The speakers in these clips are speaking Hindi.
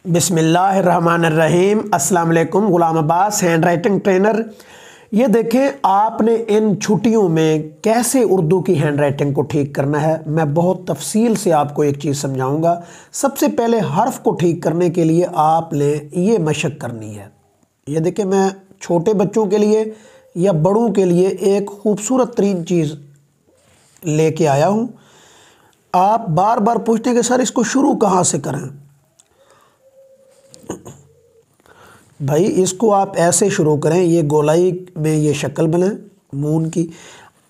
बिस्मिल्लाहिर्रहमानिर्रहीम। अस्सलाम वालेकुम। गुलाम अब्बास, हैंड राइटिंग ट्रेनर। ये देखें, आपने इन छुट्टियों में कैसे उर्दू की हैंड राइटिंग को ठीक करना है, मैं बहुत तफसील से आपको एक चीज़ समझाऊंगा। सबसे पहले हर्फ को ठीक करने के लिए आपने ये मशक करनी है। ये देखें, मैं छोटे बच्चों के लिए या बड़ों के लिए एक खूबसूरत तरीन चीज़ लेके आया हूँ। आप बार बार पूछते हैं कि सर इसको शुरू कहाँ से करें। भाई इसको आप ऐसे शुरू करें, ये गोलाई में ये शक्ल बने मून की।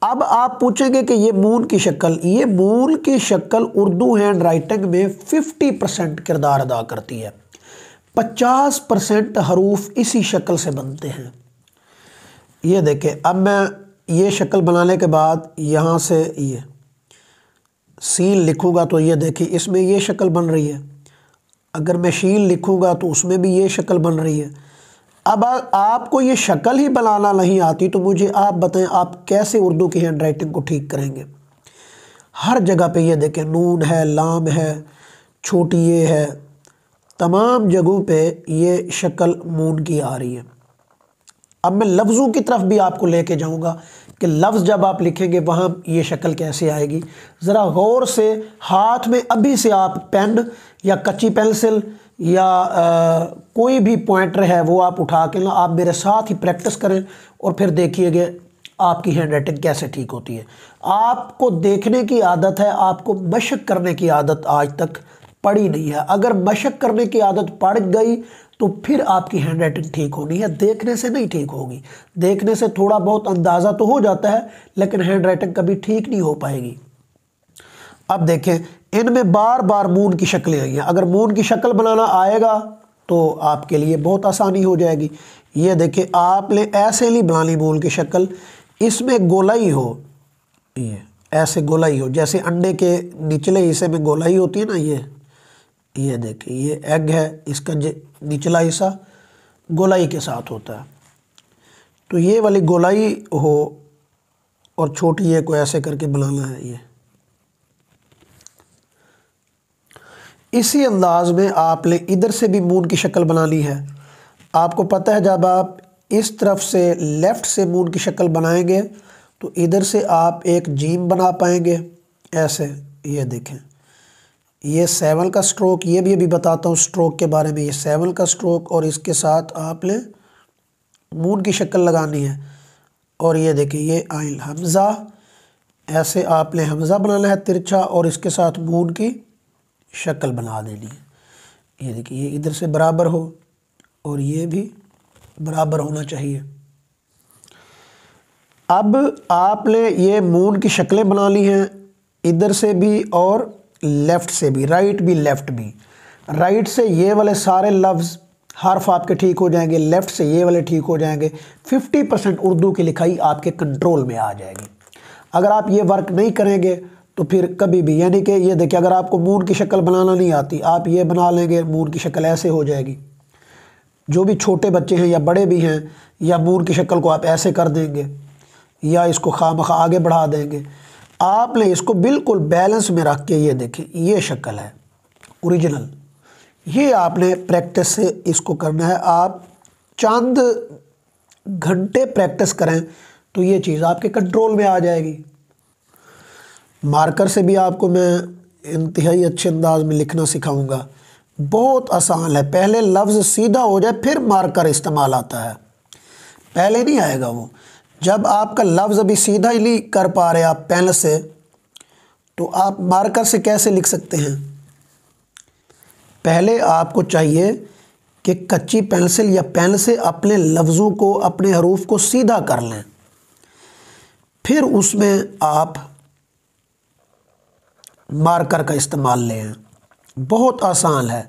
अब आप पूछेंगे कि ये मून की शक्ल, ये मून की शक्ल उर्दू हैंड राइटिंग में 50% किरदार अदा करती है। 50% हरूफ इसी शक्ल से बनते हैं। ये देखें, अब मैं ये शक्ल बनाने के बाद यहाँ से ये सीन लिखूँगा तो ये देखिए इसमें ये शक्ल बन रही है। अगर मैं शीन लिखूँगा तो उसमें भी ये शक्ल बन रही है। अब आपको ये शक्ल ही बनाना नहीं आती तो मुझे आप बताएं आप कैसे उर्दू की हैंड राइटिंग को ठीक करेंगे। हर जगह पे ये देखें, नून है, लाम है, छोटी ये है, तमाम जगहों पे ये शक्ल मून की आ रही है। अब मैं लफ्ज़ों की तरफ भी आपको लेके जाऊंगा कि लफ्ज़ जब आप लिखेंगे वहाँ ये शक्ल कैसे आएगी। ज़रा गौर से हाथ में अभी से आप पेन या कच्ची पेंसिल या कोई भी पॉइंटर है वो आप उठा के ना आप मेरे साथ ही प्रैक्टिस करें और फिर देखिएगा आपकी हैंड राइटिंग कैसे ठीक होती है। आपको देखने की आदत है, आपको मशक करने की आदत आज तक पड़ी नहीं है। अगर मशक करने की आदत पड़ गई तो फिर आपकी हैंड राइटिंग ठीक होनी है, देखने से नहीं ठीक होगी। देखने से थोड़ा बहुत अंदाज़ा तो हो जाता है लेकिन हैंड राइटिंग कभी ठीक नहीं हो पाएगी। अब देखें, इनमें बार बार मून की शक्लें आई हैं। अगर मून की शक्ल बनाना आएगा तो आपके लिए बहुत आसानी हो जाएगी। ये देखें, आपने ऐसे नहीं बनानी मून की शक्ल, इसमें गोलाई हो, ये ऐसे गोलाई हो, जैसे अंडे के निचले हिस्से में गोलाई होती है ना। ये देखिए, ये एग है, इसका निचला हिस्सा गोलाई के साथ होता है। तो ये वाली गोलाई हो और छोटी ये को ऐसे करके बनाना है। ये इसी अंदाज में आपने इधर से भी मून की शक्ल बनानी है। आपको पता है जब आप इस तरफ से लेफ़्ट से मून की शक्ल बनाएंगे तो इधर से आप एक जीम बना पाएंगे ऐसे। ये देखें, ये 7 का स्ट्रोक, ये भी अभी बताता हूँ स्ट्रोक के बारे में। ये 7 का स्ट्रोक और इसके साथ आपने मून की शक्ल लगानी है। और ये देखिए, ये आइन हमज़ा, ऐसे आपने हमज़ा बनाना है तिरछा और इसके साथ मून की शक्ल बना देनी है। ये देखिए, ये इधर से बराबर हो और ये भी बराबर होना चाहिए। अब आपने ये मून की शक्लें बनानी हैं इधर से भी और लेफ़्ट से भी, राइट भी लेफ़्ट भी। राइट से ये वाले सारे लफ्ज़ हर्फ आपके ठीक हो जाएंगे, लेफ़्ट से ये वाले ठीक हो जाएंगे। 50% उर्दू की लिखाई आपके कंट्रोल में आ जाएगी। अगर आप ये वर्क नहीं करेंगे तो फिर कभी भी, यानी कि ये देखिए, अगर आपको मून की शक्ल बनाना नहीं आती, आप ये बना लेंगे, मून की शक्ल ऐसे हो जाएगी। जो भी छोटे बच्चे हैं या बड़े भी हैं, या मून की शक्ल को आप ऐसे कर देंगे या इसको खामखा आगे बढ़ा देंगे। आपने इसको बिल्कुल बैलेंस में रख के, ये देखें, ये शक्ल है ओरिजिनल। ये आपने प्रैक्टिस से इसको करना है। आप चंद घंटे प्रैक्टिस करें तो ये चीज़ आपके कंट्रोल में आ जाएगी। मार्कर से भी आपको मैं इंतहाई अच्छे अंदाज में लिखना सिखाऊंगा। बहुत आसान है। पहले लफ्ज़ सीधा हो जाए फिर मार्कर इस्तेमाल आता है, पहले नहीं आएगा वो। जब आपका लफ्ज़ अभी सीधा ही नहीं कर पा रहे आप पेन से, तो आप मार्कर से कैसे लिख सकते हैं। पहले आपको चाहिए कि कच्ची पेंसिल या पेन से अपने लफ्ज़ों को, अपने हरूफ को सीधा कर लें, फिर उसमें आप मार्कर का इस्तेमाल लें। बहुत आसान है,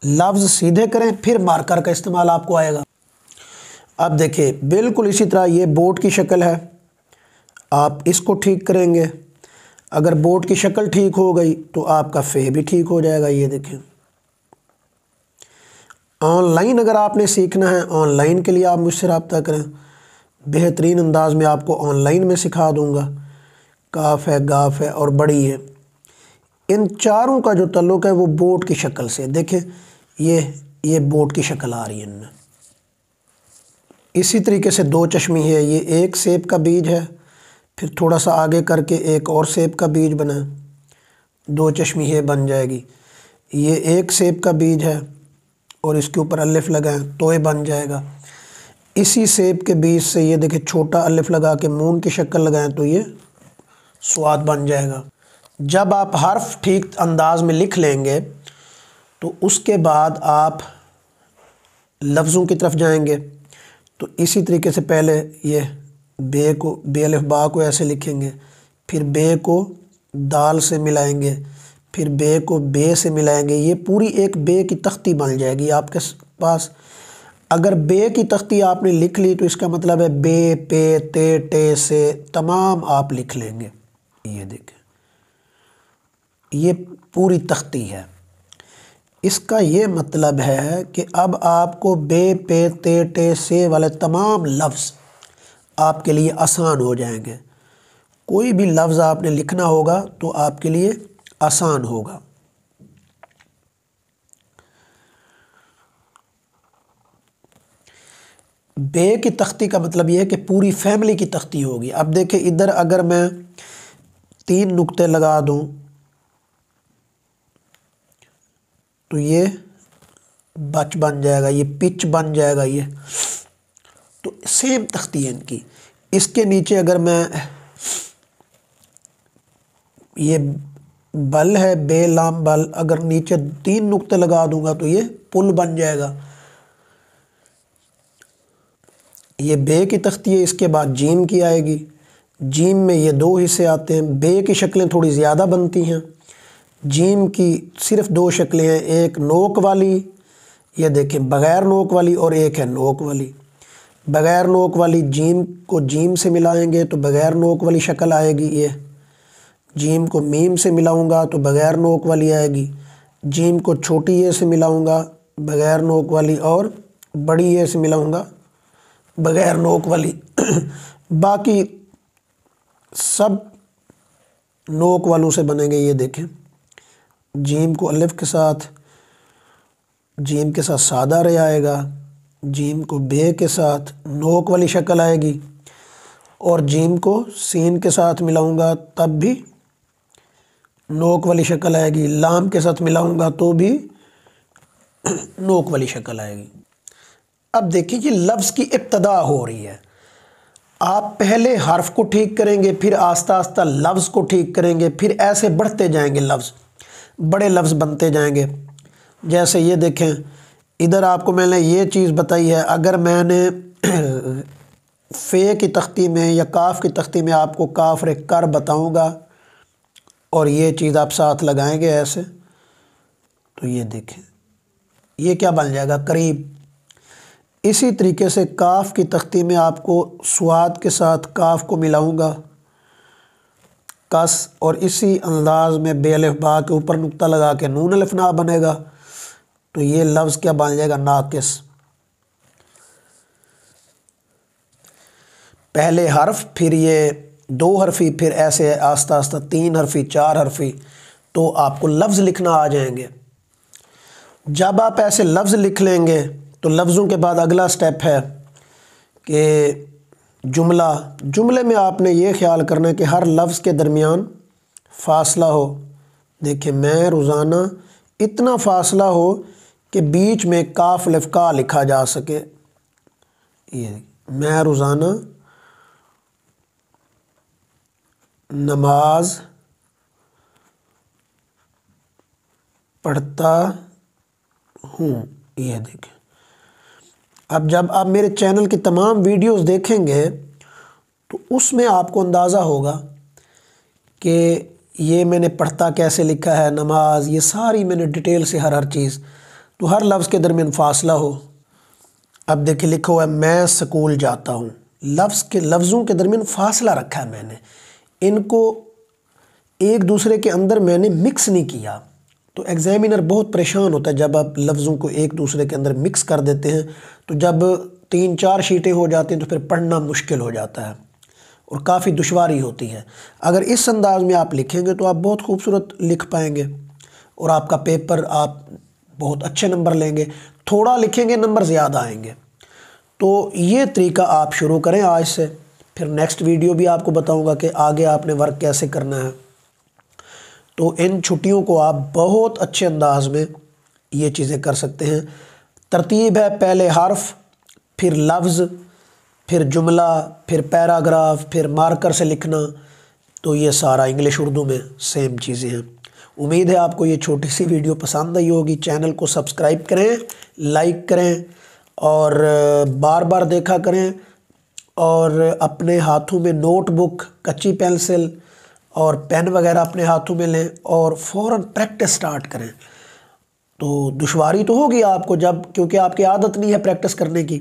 लफ्ज़ सीधे करें फिर मार्कर का इस्तेमाल आपको आएगा। अब देखिए, बिल्कुल इसी तरह ये बोट की शक्ल है, आप इसको ठीक करेंगे। अगर बोट की शक्ल ठीक हो गई तो आपका फे भी ठीक हो जाएगा। ये देखें, ऑनलाइन अगर आपने सीखना है, ऑनलाइन के लिए आप मुझसे रब्ता करें, बेहतरीन अंदाज में आपको ऑनलाइन में सिखा दूंगा। काफ है, गाफ है और बड़ी है, इन चारों का जो तल्लुक़ है वो बोट की शक्ल से। देखें, ये बोट की शक्ल आ रही है इनमें। इसी तरीके से दो चश्मी है, ये एक सेब का बीज है, फिर थोड़ा सा आगे करके एक और सेब का बीज बना, दो चश्मी है बन जाएगी। ये एक सेब का बीज है और इसके ऊपर अलिफ लगाएं तो ये बन जाएगा। इसी सेब के बीज से ये देखिए छोटा अलिफ लगा के नून की शक्ल लगाएं तो ये स्वाद बन जाएगा। जब आप हर्फ ठीक अंदाज में लिख लेंगे तो उसके बाद आप लफ्ज़ों की तरफ जाएंगे। तो इसी तरीके से पहले ये बे को, बे अलिफ बा को ऐसे लिखेंगे, फिर बे को दाल से मिलाएंगे, फिर बे को बे से मिलाएंगे। ये पूरी एक बे की तख्ती बन जाएगी आपके पास। अगर बे की तख्ती आपने लिख ली तो इसका मतलब है बे, पे, ते, टे से तमाम आप लिख लेंगे। ये देखें, ये पूरी तख्ती है। इसका ये मतलब है कि अब आपको बे, पे, ते, टे, से वाले तमाम लफ्ज़ आपके लिए आसान हो जाएंगे। कोई भी लफ्ज़ आपने लिखना होगा तो आपके लिए आसान होगा। बे की तख्ती का मतलब यह है कि पूरी फैमिली की तख्ती होगी। अब देखिए इधर अगर मैं 3 नुक्ते लगा दूं तो ये बच बन जाएगा, ये पिच बन जाएगा। ये तो सेम तख्ती है इनकी। इसके नीचे अगर मैं ये बल है, बे लाम बल, अगर नीचे 3 नुक्ते लगा दूंगा तो ये पुल बन जाएगा। ये बे की तख्ती है, इसके बाद जीम की आएगी। जीम में ये 2 हिस्से आते हैं। बे की शक्लें थोड़ी ज़्यादा बनती हैं, जीम की सिर्फ 2 शक्लें हैं, एक नोक वाली, ये देखें बग़ैर नोक वाली, और एक है नोक वाली। बग़ैर नोक वाली जीम को जीम से मिलाएंगे तो बग़ैर नोक वाली शक्ल आएगी। ये जीम को मीम से मिलाऊंगा तो बग़ैर नोक वाली आएगी। जीम को छोटी ए से मिलाऊंगा बग़ैर नोक वाली, और बड़ी ए से मिलाऊंगा बग़ैर नोक वाली। बाकी सब नोक वालों से बनेंगे। ये देखें, जीम को अलिफ के साथ, जीम के साथ सादा रे आएगा, जीम को बे के साथ नोक वाली शक्ल आएगी, और जीम को सीन के साथ मिलाऊंगा तब भी नोक वाली शक्ल आएगी। लाम के साथ मिलाऊंगा तो भी नोक वाली शक्ल आएगी। अब देखिए ये लफ्ज़ की इब्तदा हो रही है। आप पहले हर्फ को ठीक करेंगे, फिर आस्ता आस्ता लफ्ज़ को ठीक करेंगे, फिर ऐसे बढ़ते जाएंगे, लफ्ज़ बड़े लफ्ज़ बनते जाएंगे। जैसे ये देखें, इधर आपको मैंने ये चीज़ बताई है। अगर मैंने फ़े की तख्ती में या काफ की तख्ती में आपको काफ रे कर बताऊंगा और ये चीज़ आप साथ लगाएंगे ऐसे, तो ये देखें ये क्या बन जाएगा, करीब। इसी तरीके से काफ की तख्ती में आपको स्वाद के साथ काफ को मिलाऊंगा, कस, और इसी अंदाज में बे अलिफ बा के ऊपर नुक्ता लगा के नून अलिफ ना बनेगा, तो ये लफ्ज़ क्या बन जाएगा, नाकिस। पहले हर्फ, फिर ये 2 हरफी, फिर ऐसे आस्ता आस्ता 3 हरफी, 4 हरफी, तो आपको लफ्ज़ लिखना आ जाएंगे। जब आप ऐसे लफ्ज़ लिख लेंगे तो लफ्ज़ों के बाद अगला स्टेप है कि जुमला। जुमले में आपने ये ख्याल करना है कि हर लफ्ज़ के दरमियान फ़ासला हो। देखिए, मैं रोज़ाना इतना फ़ासला हो कि बीच में काफ अलिफ का लिखा जा सके। ये मैं रोज़ाना नमाज पढ़ता हूँ। ये देखें, अब जब आप मेरे चैनल की तमाम वीडियोस देखेंगे तो उसमें आपको अंदाज़ा होगा कि ये मैंने पढ़ता कैसे लिखा है, नमाज, ये सारी मैंने डिटेल से हर चीज़, तो हर लफ्ज़ के दरमियान फ़ासला हो। अब देखिए लिखा हुआ है मैं स्कूल जाता हूँ। लफ्ज़ों के दरमियान फ़ासला रखा है मैंने, इनको एक दूसरे के अंदर मैंने मिक्स नहीं किया। तो एग्ज़ामिनर बहुत परेशान होता है जब आप लफ्ज़ों को एक दूसरे के अंदर मिक्स कर देते हैं। तो जब 3-4 शीटें हो जाती हैं तो फिर पढ़ना मुश्किल हो जाता है और काफ़ी दुश्वारी होती है। अगर इस अंदाज़ में आप लिखेंगे तो आप बहुत खूबसूरत लिख पाएंगे और आपका पेपर आप बहुत अच्छे नंबर लेंगे, थोड़ा लिखेंगे नंबर ज़्यादा आएंगे। तो ये तरीका आप शुरू करें आज से, फिर नेक्स्ट वीडियो भी आपको बताऊंगा कि आगे आपने वर्क कैसे करना है। तो इन छुट्टियों को आप बहुत अच्छे अंदाज में ये चीज़ें कर सकते हैं। तरतीब है, पहले हर्फ, फिर लफ्ज़, फिर जुमला, फिर पैराग्राफ, फिर मार्कर से लिखना। तो ये सारा इंग्लिश उर्दू में सेम चीज़ें हैं। उम्मीद है आपको ये छोटी सी वीडियो पसंद आई होगी। चैनल को सब्सक्राइब करें, लाइक करें और बार बार देखा करें, और अपने हाथों में नोटबुक, कच्ची पेंसिल और पेन वगैरह अपने हाथों में लें और फ़ौरन प्रैक्टिस स्टार्ट करें। तो दुश्वारी तो होगी आपको जब, क्योंकि आपकी आदत नहीं है प्रैक्टिस करने की।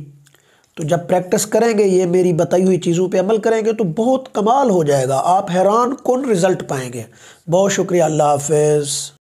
तो जब प्रैक्टिस करेंगे, ये मेरी बताई हुई चीज़ों पे अमल करेंगे, तो बहुत कमाल हो जाएगा, आप हैरान कुन रिज़ल्ट पाएंगे। बहुत शुक्रिया, अल्लाह हाफ़िज़।